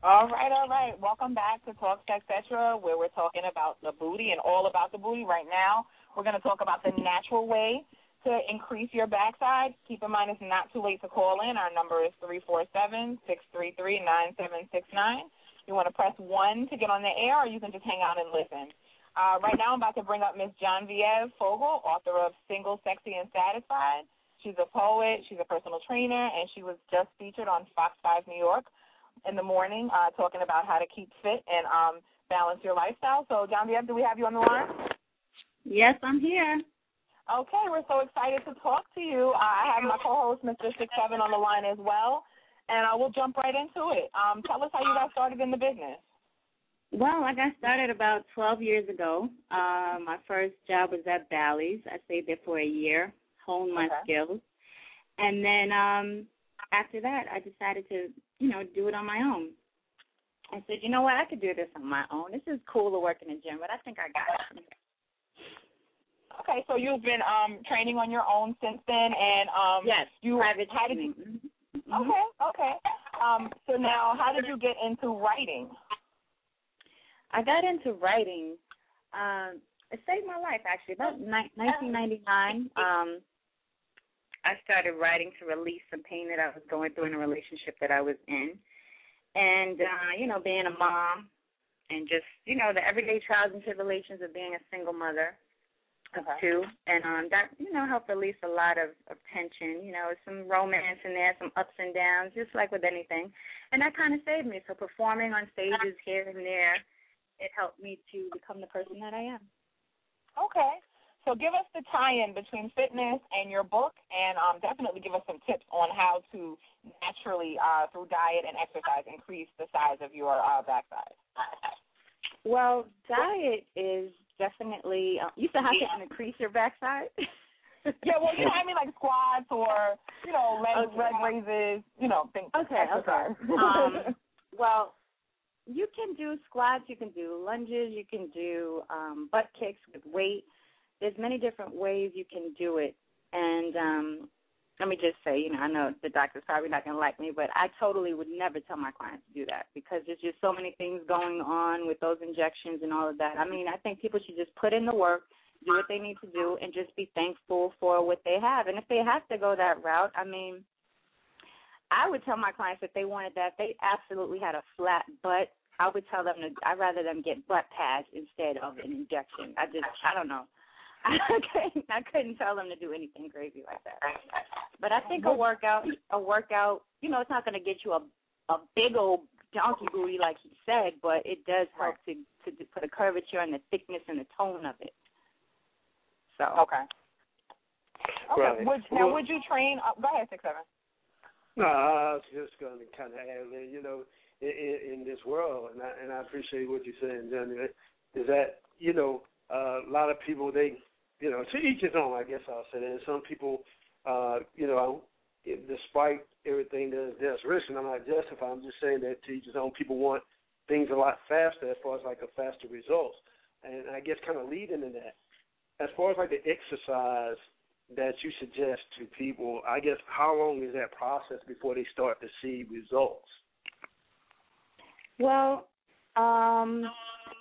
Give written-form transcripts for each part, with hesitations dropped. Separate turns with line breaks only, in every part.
All right. Welcome back to Talk SexCetra, where we're talking about the booty and all about the booty. Right now, we're going to talk about the natural way to increase your backside. Keep in mind, it's not too late to call in. Our number is 347-633-9769. You want to press 1 to get on the air, or you can just hang out and listen. Right now, I'm about to bring up Miss Janvieve Fogle, author of Single, Sexy, and Satisfied. She's a poet. She's a personal trainer, and she was just featured on Fox 5 New York in the morning, talking about how to keep fit and balance your lifestyle. So, Janvieve, do we have you on the line?
Yes, I'm here.
Okay, we're so excited to talk to you. I have my co-host, Mr. 67, on the line as well, and we'll jump right into it. Tell us how you got started in the business.
Well, I got started about 12 years ago. My first job was at Bally's. I stayed there for a year, honed my skills, and then after that, I decided to do it on my own. I said, you know what, I could do this on my own. This is cool to work in a gym, but I think I got it.
Okay, so you've been training on your own since then, and
yes, private training.
Okay. So now, how did you get into writing?
I got into writing. It saved my life, actually. About 1999. I started writing to release some pain that I was going through in a relationship that I was in. And, being a mom and just, the everyday trials and tribulations of being a single mother of two. And that, helped release a lot of tension, some romance in there, some ups and downs, just like with anything. And that kind of saved me. So performing on stages here and there, it helped me to become the person that I am. Okay.
So give us the tie-in between fitness and your book, and definitely give us some tips on how to naturally, through diet and exercise, increase the size of your backside.
Well, diet is definitely you said how to increase your backside?
Yeah, well, I mean like squats or, leg raises, things.
Okay. Well, you can do squats, you can do lunges, you can do butt kicks with weight. There's many different ways you can do it. And let me just say, I know the doctor's probably not going to like me, but I totally would never tell my clients to do that because there's just so many things going on with those injections and all of that. I mean, I think people should just put in the work, do what they need to do, and just be thankful for what they have. And if they have to go that route, I mean, I would tell my clients if they wanted that, if they absolutely had a flat butt, I would tell them I'd rather them get butt pads instead of an injection. I don't know. I couldn't tell them to do anything crazy like that. But I think a workout, it's not going to get you a big old donkey booty like he said, but it does help to put a curvature and the thickness and the tone of it. So.
Okay.
Right.
Would you train? Go ahead, 67.
No, I was just going to kind of add, in this world, and I appreciate what you're saying, Johnny, is that, a lot of people, they, to each his own, I guess I'll say that. And some people, despite everything that's written, I'm not justifying, I'm just saying that to each his own, people want things a lot faster as far as like a faster results. And I guess kind of leading in that, as far as like the exercise that you suggest to people, I guess how long is that process before they start to see results?
Well,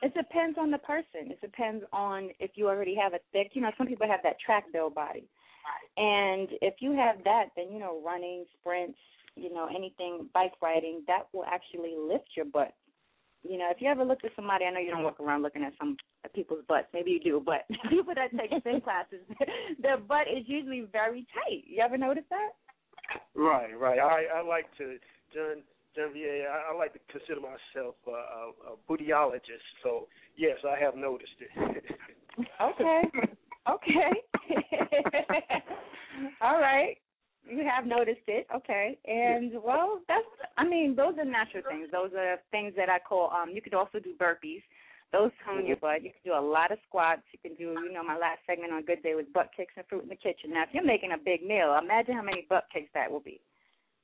it depends on the person. It depends on if you already have a thick, some people have that track build body. And if you have that, then, running, sprints, anything, bike riding, that will actually lift your butt. If you ever looked at somebody, I know you don't walk around looking at some people's butts. Maybe you do, but people that take spin classes, their butt is usually very tight. You ever notice that?
Right. I like to, Janvieve, I like to consider myself a bootyologist. So, yes, I have noticed it.
Okay. All right. You have noticed it. Okay. And, well, those are natural things. Those are things that I call, you could also do burpees. Those tone your butt. You can do a lot of squats. You can do, my last segment on Good Day was butt kicks and fruit in the kitchen. Now, if you're making a big meal, imagine how many butt kicks that will be.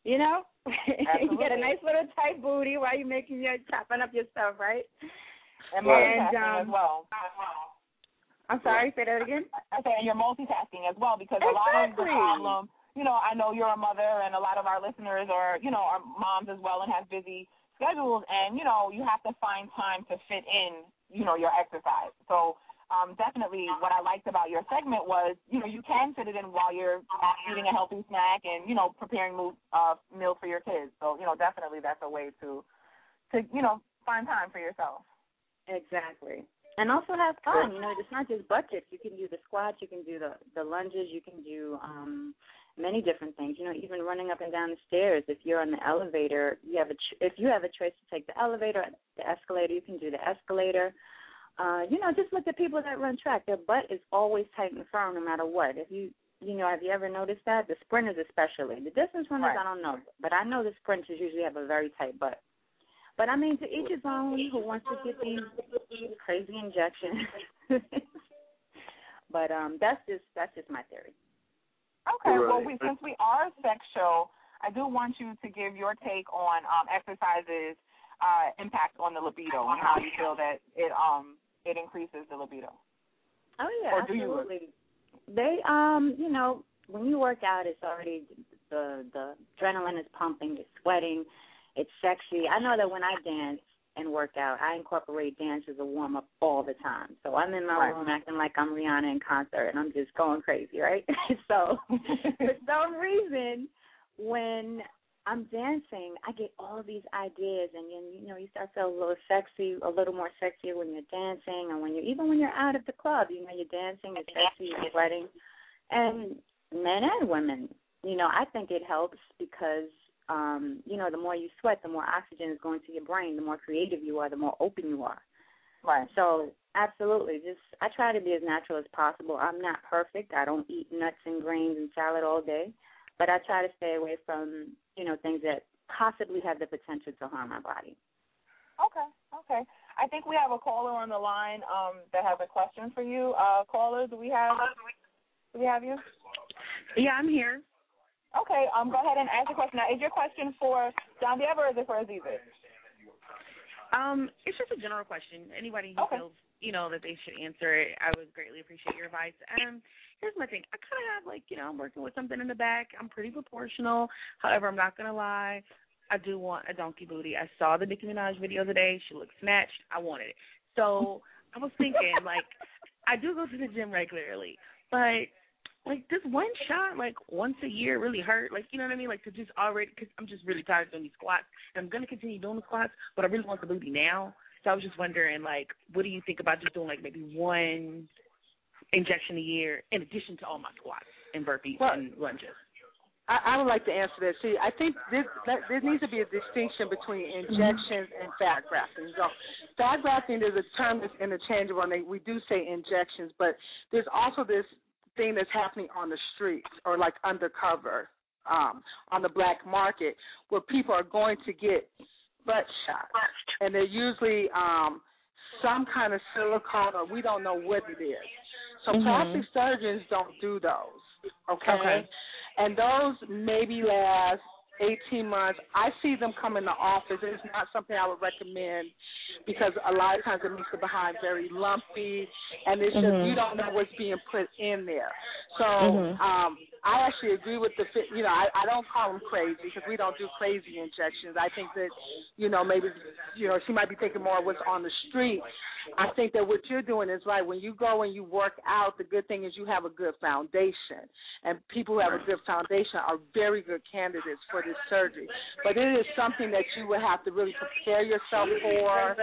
You get a nice little tight booty while you're chopping up your stuff, right?
And multitasking as well.
I'm sorry, say that again?
I say you're multitasking as well because a lot of the problem, I know you're a mother and a lot of our listeners are, are moms as well and have busy schedules, and, you know, you have to find time to fit in, you know, your exercise. So definitely what I liked about your segment was, you know, you can fit it in while you're eating a healthy snack and, you know, preparing meals for your kids. So, you know, definitely that's a way to you know, find time for yourself.
Exactly. And also have fun. You know, it's not just butt kicks. You can do the squats. You can do the lunges. You can do many different things. You know, even running up and down the stairs. If you're on the elevator, if you have a choice to take the elevator or the escalator, you can do the escalator. You know, just look at people that run track. Their butt is always tight and firm no matter what. If you know, have you ever noticed that? The sprinters especially. The distance runners, I don't know. But I know the sprinters usually have a very tight butt. But, I mean, to each his own who wants to get these crazy injections. But that's just my theory.
Okay. Right. Well, since we are a sex show, I do want you to give your take on exercises' impact on the libido and how you feel that it increases the libido.
Oh, yeah, absolutely. They, you know, when you work out, it's already the adrenaline is pumping, you're sweating. It's sexy. I know that when I dance and work out, I incorporate dance as a warm-up all the time. So I'm in my room acting like I'm Rihanna in concert, and I'm just going crazy, right? So for some reason, when I'm dancing, I get all of these ideas, and you know, you start to feel a little sexy, a little more sexier when you're dancing, and even when you're out at the club, you know, you're dancing, you're sexy, you're sweating. And men and women, you know, I think it helps because you know, the more you sweat, the more oxygen is going to your brain. The more creative you are, the more open you are.
Right.
So, absolutely. I try to be as natural as possible. I'm not perfect. I don't eat nuts and grains and salad all day. But I try to stay away from, you know, things that possibly have the potential to harm my body.
Okay. I think we have a caller on the line that has a question for you. Caller, do we have you?
Yeah, I'm here.
Okay, go ahead and ask your question. Now, is your question for Janvieve or is it for Aziza?
It's just a general question. Anybody who feels, you know, that they should answer it, I would greatly appreciate your advice. Here's my thing. I kind of have, like, you know, I'm working with something in the back. I'm pretty proportional. However, I'm not going to lie. I do want a donkey booty. I saw the Nicki Minaj video today. She looked snatched. I wanted it. So I was thinking, like, I do go to the gym regularly, but like, does one shot, like, once a year really hurt? Like, you know what I mean? Like, to just already, because I'm just really tired of doing these squats. And I'm going to continue doing the squats, but I really want the booty now. So I was just wondering, like, what do you think about just doing, like, maybe one injection a year in addition to all my squats and burpees and lunges?
I would like to answer that. See, I think there needs to be a distinction between injections and fat grafting. So fat grafting is a term that's interchangeable, and we do say injections, but there's also this thing that's happening on the streets or like undercover on the black market where people are going to get butt shots, and they're usually some kind of silicone or we don't know what it is. So plastic surgeons don't do those, okay? And those maybe last 18 months. I see them come in the office. It's not something I would recommend because a lot of times it makes the behind very lumpy, and it's just you don't know what's being put in there. So I actually agree with I don't call them crazy because we don't do crazy injections. I think that, maybe, she might be thinking more of what's on the street. I think that what you're doing is right. When you go and you work out, the good thing is you have a good foundation. And people who have a good foundation are very good candidates for this surgery. But it is something that you would have to really prepare yourself for.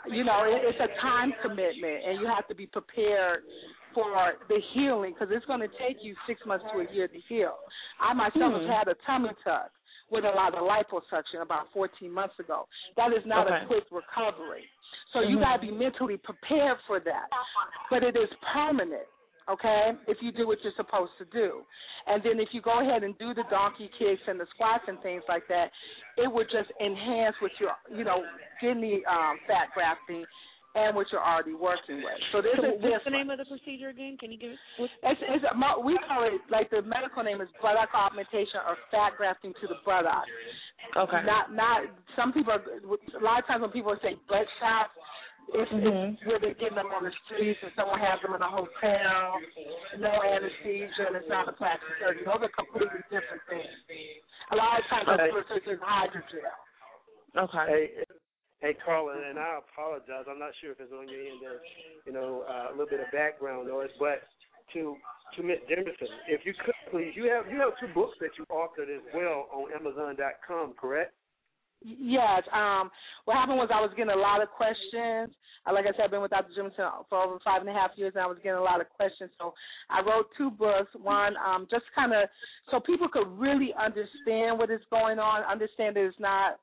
It's a time commitment, and you have to be prepared for the healing because it's going to take you 6 months to a year to heal. I myself have had a tummy tuck with a lot of liposuction about 14 months ago. That is not a quick recovery. So you got to be mentally prepared for that. But it is permanent, okay, if you do what you're supposed to do. And then if you go ahead and do the donkey kicks and the squats and things like that, it would just enhance what you're, getting the fat grafting and what you're already working with. So there's a difference.
What's the name of the procedure again? Can you give it?
We call it, like the medical name is buttock augmentation or fat grafting to the buttock.
Okay.
Not some people, a lot of times when people say butt shots, it's where they're getting them on the streets and someone has them in a hotel, no anesthesia, and it's not a plastic surgery. Those are completely different things. A lot of times it's hydrogel.
Okay.
Hey, Carla, and I apologize. I'm not sure if it's on your end. A little bit of background noise, but to Ms. Jemison, if you could please, you have 2 books that you authored as well on Amazon.com, correct?
Yes. What happened was I was getting a lot of questions. Like I said, I've been with Dr. Jemison for over 5.5 years, and I was getting a lot of questions. So I wrote 2 books. One, just kind of so people could really understand what is going on, understand that it's not,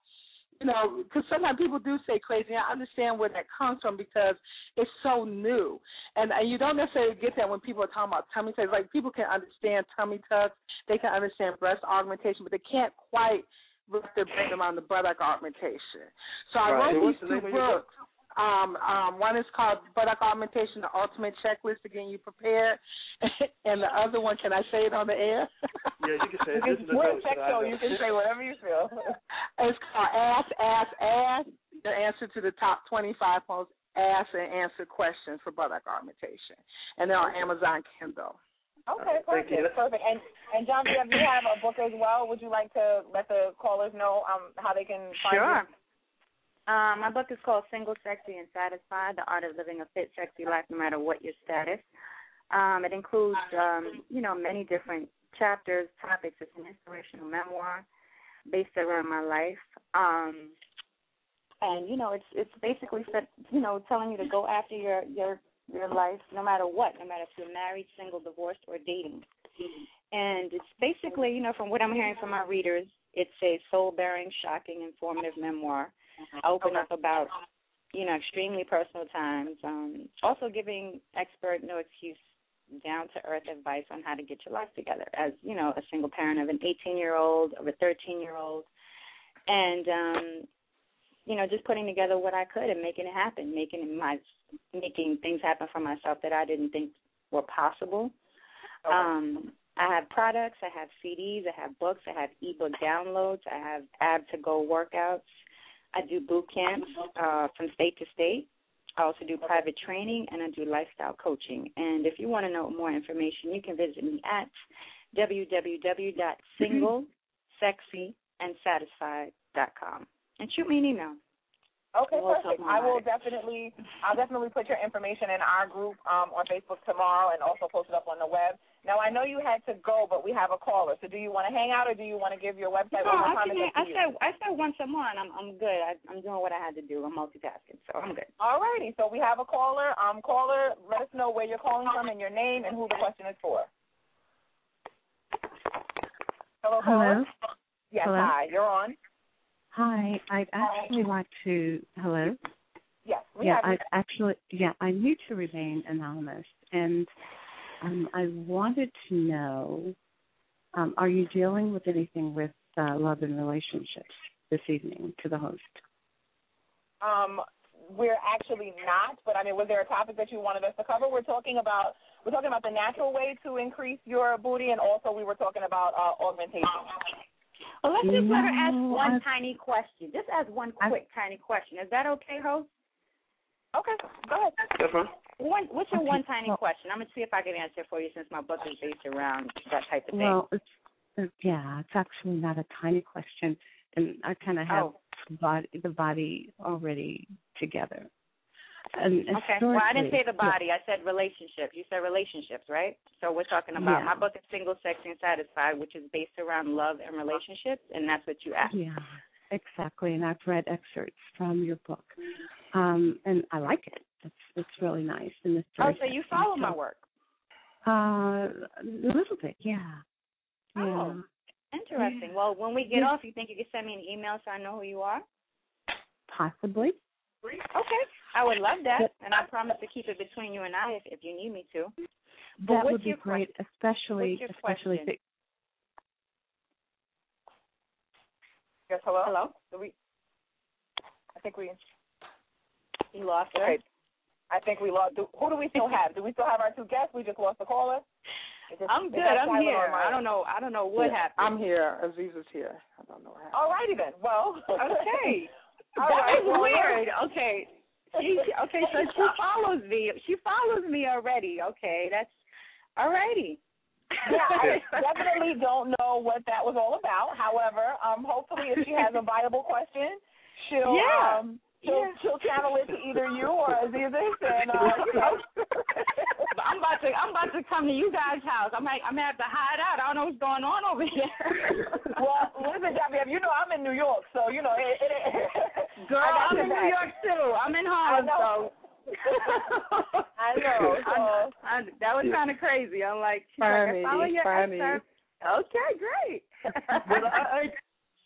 because sometimes people do say crazy. I understand where that comes from because it's so new. And you don't necessarily get that when people are talking about tummy tucks. Like, people can understand tummy tucks. They can understand breast augmentation, but they can't quite wrap their brain around the buttock augmentation. So I wrote these 2 books. One is called Buttock Augmentation, the Ultimate Checklist to get you prepared. And the other one, can I say it on the air?
Yeah, you can say it.
We're a sex show. You can say whatever you feel.
It's called Ask, the answer to the top 25 most asked and answered questions for buttock augmentation. And they're on Amazon Kindle.
Okay, perfect. And Janvieve, you have a book as well. Would you like to let the callers know how they can find
Sure.
you?
My book is called Single, Sexy, and Satisfied, The Art of Living a Fit, Sexy Life No Matter What Your Status. It includes, many different chapters, topics. It's an inspirational memoir based around my life. It's basically, telling you to go after your life no matter what, no matter if you're married, single, divorced, or dating. And it's basically, from what I'm hearing from my readers, it's a soul-bearing, shocking, informative memoir. I open up about, extremely personal times, also giving expert, no excuse, down-to-earth advice on how to get your life together as, a single parent of an 18-year-old, of a 13-year-old, and, just putting together what I could and making it happen, making things happen for myself that I didn't think were possible. I have products, I have CDs, I have books, I have ebook downloads, I have ab-to-go workouts. I do boot camps from state to state. I also do private training, and I do lifestyle coaching. And if you want to know more information, you can visit me at www.singlesexyandsatisfied.com and shoot me an email.
Okay, perfect. I'll definitely put your information in our group on Facebook tomorrow and also post it up on the web. Now, I know you had to go, but we have a caller. So do you want to hang out or do you want to give your website one more time?
I said once a month. I'm good. I'm doing what I had to do. I'm multitasking, so I'm good.
All righty. So we have a caller. Caller, let us know where you're calling from and your name and who the question is for. Hello, caller? Yes,
Hello?
hi. You're on.
Hi, I'd actually like to. Hello.
Yes.
I need to remain anonymous, and I wanted to know: are you dealing with anything with love and relationships this evening to the host?
We're actually not, but was there a topic that you wanted us to cover? We're talking about the natural way to increase your booty, and also we were talking about augmentation.
Well, let's just let her ask one tiny question. Just ask one quick tiny question. Is that okay, host?
Okay, go ahead.
That's fine.
What's your one tiny question? I'm going to see if I can answer for you since my book is based around that type of thing.
Well, it's actually not a tiny question, and I kind of have the body already together.
Okay. Well, I didn't say the body. I said relationships. You said relationships, right? So we're talking about my book is Single, Sexy, and Satisfied, which is based around love and relationships, and that's what you asked.
Yeah, exactly. And I've read excerpts from your book, and I like it. It's really nice. And
so you follow my work?
A little bit, yeah.
Oh, interesting. Well, when we get off, you think you can send me an email so I know who you are?
Possibly.
Okay, I would love that, and I promise to keep it between you and I if you need me to.
That would be great, especially.
Yes, hello?
Hello? I think we lost her.
Okay.
I think we lost. Who do we still have? Do we still have our 2 guests? We just lost the caller?
I'm good. I'm here. I don't know what happened.
I'm here. Aziz is here. I don't know what happened.
All righty then. Well.
Okay. That is weird. Okay. So she follows me. She follows me already. Okay, that's all righty.
Yeah, I definitely don't know what that was all about. However, hopefully if she has a viable question, she'll channel it to either you or Aziza, and
I'm about to come to you guys' house. I'm gonna have to hide out. I don't know what's going on over here.
Well, listen, Janvieve, you know I'm in New York, so you know it
girl, I'm in New York too. I'm in Harlem, so.
I know. So.
That was kind of crazy. I'm like,
funny,
follow your excerpt. Okay, great.
But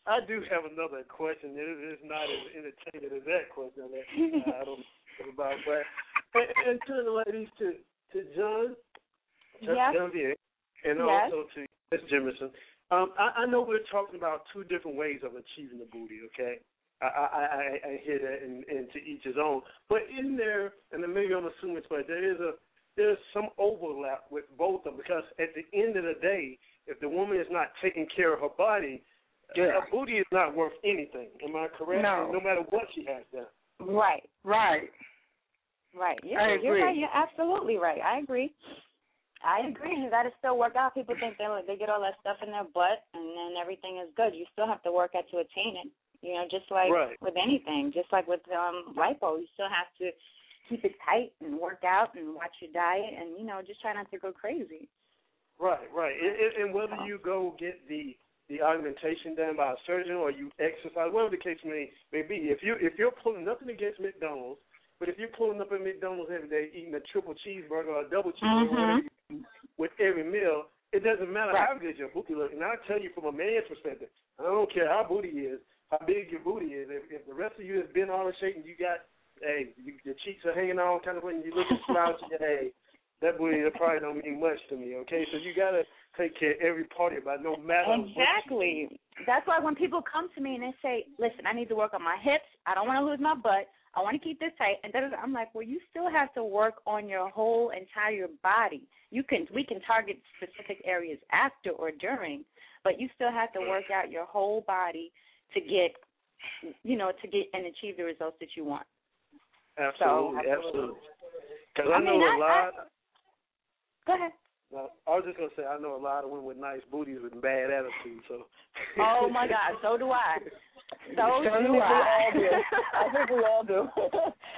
I do have another question. It is not as entertaining as that question that I don't know about. But and to the ladies, to John, Janvieve, and also to Ms. Jimerson, I know we're talking about two different ways of achieving the booty, okay? I hear that, and to each his own. But in there, and then maybe I'm assuming it's right, there's some overlap with both of them, because at the end of the day, if the woman is not taking care of her body, her booty is not worth anything. Am I correct? No matter what she has done.
Right.
Yeah,
you're right. You're absolutely right. I agree. You got to still work out. People think they get all that stuff in their butt and then everything is good. You still have to work out to attain it. You know, just like with anything, just like with lipo, you still have to keep it tight and work out and watch your diet and, you know, just try not to go crazy.
Right. And whether you go get the augmentation done by a surgeon or you exercise, whatever the case may be, if you're pulling nothing against McDonald's, but if you're pulling up at McDonald's every day eating a triple cheeseburger or a double cheeseburger with every meal, it doesn't matter how good your booty looks. And I'll tell you from a man's perspective, I don't care how booty is, how big your booty is. If the rest of you has been all in shape and you got, your cheeks are hanging on kind of when you look at slouchy, that booty probably don't mean much to me, okay? So you got to take care of every part of your body, no matter
Exactly. That's why when people come to me and they say, listen, I need to work on my hips, I don't want to lose my butt, I want to keep this tight, and I'm like, well, you still have to work on your whole entire body. We can target specific areas after or during, but you still have to work out your whole body to get and achieve the results that you want.
Absolutely. Because I know a lot.
Go ahead.
No, I was just going to say, I know a lot of women with nice booties with bad attitudes. So.
Oh, my God, so do I.
I think we all do.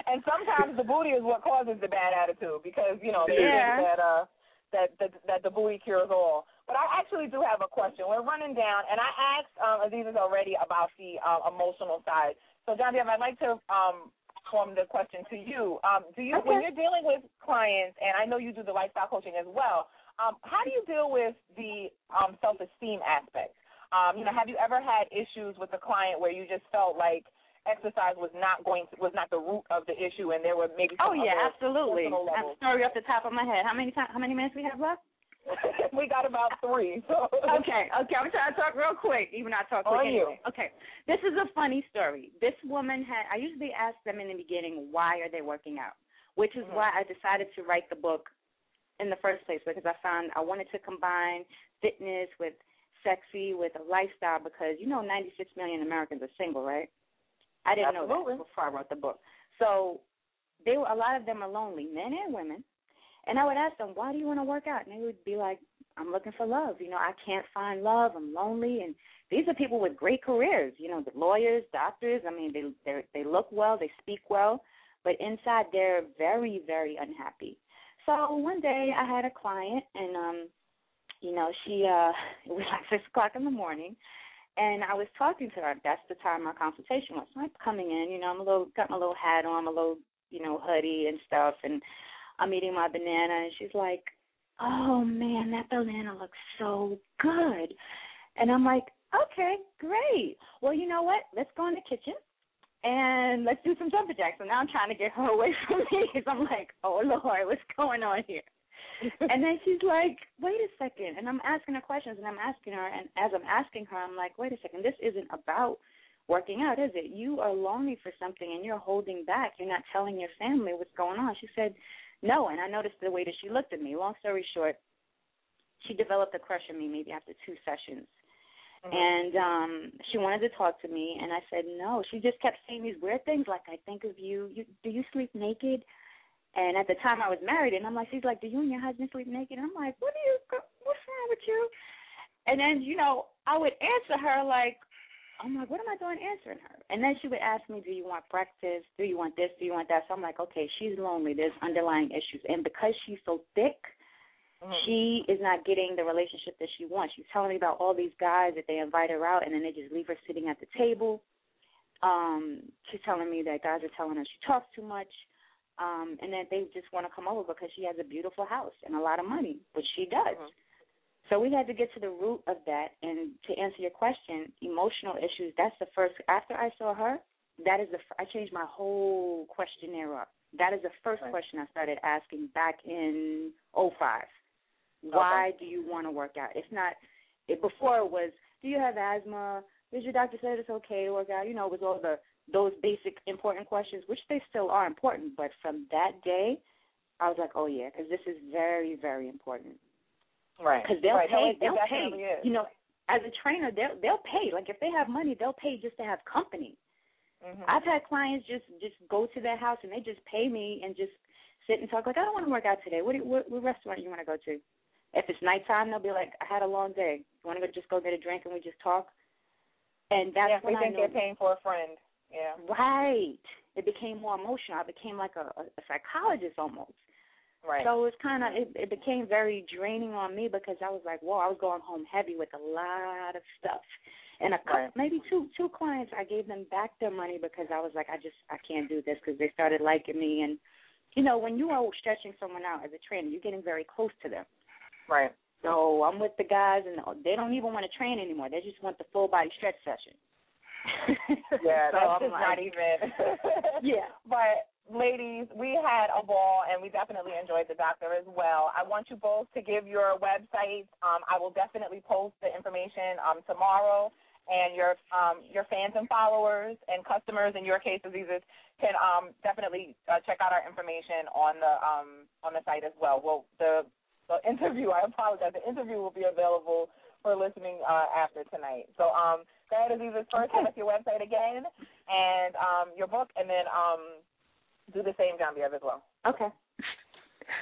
And sometimes the booty is what causes the bad attitude because, you know, they think that the booty cures all. But I actually do have a question. We're running down, and I asked Aziza already about the emotional side. So, Janvieve, I'd like to form the question to you. When you're dealing with clients, and I know you do the lifestyle coaching as well, how do you deal with the self-esteem aspect? Have you ever had issues with a client where you just felt like exercise was not the root of the issue, and there were maybe some
absolutely. I'm sorry off the top of my head. How many minutes we have left?
We got about 3. So.
Okay. I'm trying to talk real quick, even though I talk quick anyway. Okay. This is a funny story. This woman I usually ask them in the beginning, why are they working out? Which is why I decided to write the book in the first place, because I found I wanted to combine fitness with sexy with a lifestyle, because 96 million Americans are single, right? I didn't know that before I wrote the book. So a lot of them are lonely, men and women. And I would ask them, why do you want to work out? And they would be like, I'm looking for love. I can't find love. I'm lonely. And these are people with great careers, the lawyers, doctors. I mean, they look well, they speak well, but inside they're very, very unhappy. So one day I had a client, and she it was like 6 o'clock in the morning, and I was talking to her. That's the time our consultation was. So I'm coming in, I'm got my little hat on, my little, hoodie and stuff, and I'm eating my banana, and she's like, oh, man, that banana looks so good. And I'm like, okay, great. Well, you know what? Let's go in the kitchen, and let's do some jumping jacks. So now I'm trying to get her away from me because I'm like, oh, Lord, what's going on here? And then she's like, wait a second. And I'm asking her questions, and I'm asking her, and as I'm asking her, I'm like, wait a second, this isn't about working out, is it? You are longing for something, and you're holding back. You're not telling your family what's going on. She said, no, and I noticed the way that she looked at me. Long story short, she developed a crush on me maybe after 2 sessions. And she wanted to talk to me, and I said no. She just kept saying these weird things like, I think of you. Do you sleep naked? And at the time I was married, and I'm like, she's like, do you and your husband sleep naked? And I'm like, what's wrong with you? And then, I would answer her like, I'm like, what am I doing answering her? And then she would ask me, do you want breakfast? Do you want this? Do you want that? So I'm like, okay, she's lonely. There's underlying issues. And because she's so thick, she is not getting the relationship that she wants. She's telling me about all these guys that they invite her out, and then they just leave her sitting at the table. She's telling me that guys are telling her she talks too much, and that they just want to come over because she has a beautiful house and a lot of money, which she does. So we had to get to the root of that. And to answer your question, emotional issues, that's the first. After I saw her, that is I changed my whole questionnaire up. That is the first question I started asking back in 2005. Why do you want to work out? It's not, before it was, do you have asthma? Does your doctor say it's okay to work out? You know, it was all those basic important questions, which they still are important. But from that day, I was like, oh, yeah, because this is very, very important.
Right.
Because they'll pay.
They'll pay.
You know, as a trainer, they'll pay. Like, if they have money, they'll pay just to have company. I've had clients just go to their house and they just pay me and just sit and talk. Like, I don't want to work out today. What restaurant you want to go to? If it's nighttime, they'll be like, I had a long day. You want to just go get a drink and we just talk? And that's when I
think they're paying for a friend. Yeah.
Right. It became more emotional. I became like a psychologist almost.
Right.
So it's kind of, it became very draining on me because I was like, whoa, I was going home heavy with a lot of stuff. And maybe two clients, I gave them back their money because I was like, I can't do this because they started liking me. And, you know, when you are stretching someone out as a trainer, you're getting very close to them.
Right.
So I'm with the guys, and they don't even want to train anymore. They just want the full body stretch session.
Yeah,
so
that's just not even.
Yeah.
But, ladies, we had a ball, and we definitely enjoyed the doctor as well. I want you both to give your websites. I will definitely post the information tomorrow, and your fans and followers and customers, in your case, Azizas, can definitely check out our information on the site as well. Well, the interview, I apologize, the interview will be available for listening after tonight. So go ahead, Azizas, first give us your website again and your book, and then do the same, Janvieve, as well.
Okay.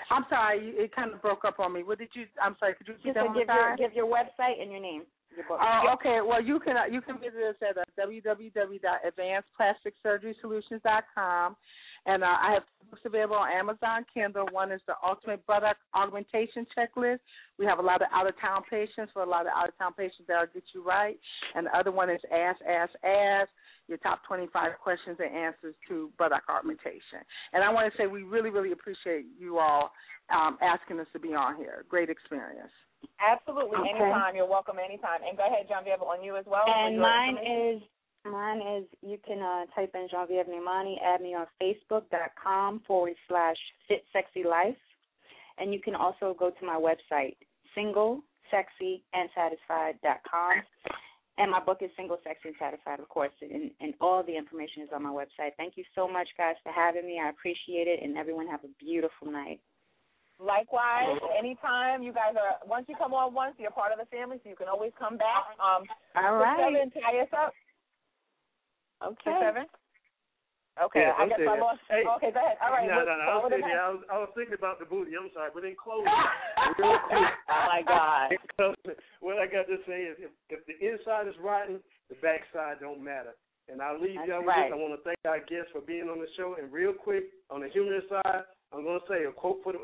I'm sorry, it kind of broke up on me. What did you? I'm sorry. Could you repeat that one more time?
Give your website and your name. Your book.
Oh, okay. Well, you can visit us at www.advancedplasticsurgerysolutions.com. And I have books available on Amazon Kindle. One is the Ultimate Buttock Augmentation Checklist. We have a lot of out-of-town patients. For a lot of out-of-town patients, that'll get you right. And the other one is Ask, your top 25 questions and answers to buttock augmentation. And I want to say we really, really appreciate you all asking us to be on here. Great experience.
Absolutely. Okay. Anytime. You're welcome anytime. And go ahead, Janvieve, on you as well.
And mine is, you can type in Janvieve Naemani, add me on Facebook.com/FitSexyLife. And you can also go to my website, SingleSexyAndSatisfied.com. And my book is Single, Sexy, and Satisfied, of course, and all the information is on my website. Thank you so much, guys, for having me. I appreciate it, and everyone have a beautiful night.
Likewise, anytime. You guys are, once you come on once, you're part of the family, so you can always come back.
All right.
6-7, tie us up.
Okay.
6-7? Okay,
yeah,
I guess I lost.
Hey,
okay, go ahead. All right.
No, I was thinking about the booty. I'm sorry, but in closing.
Oh, my God.
What I got to say is if the inside is rotten, the backside don't matter. And I'll leave y'all with this. I want to thank our guests for being on the show. And real quick, on the humorous side, I'm going to say a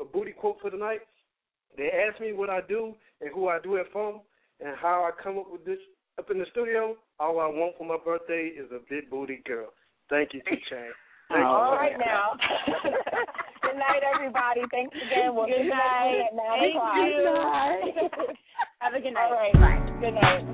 booty quote for the night. They ask me what I do and who I do it for and how I come up with this up in the studio. All I want for my birthday is a big booty girl. Thank you, T-Chain.
All right now. Good night, everybody. Thanks again. We'll see you next week at 9 o'clock.
Good night. Have a good night.
All right. Bye. Good night.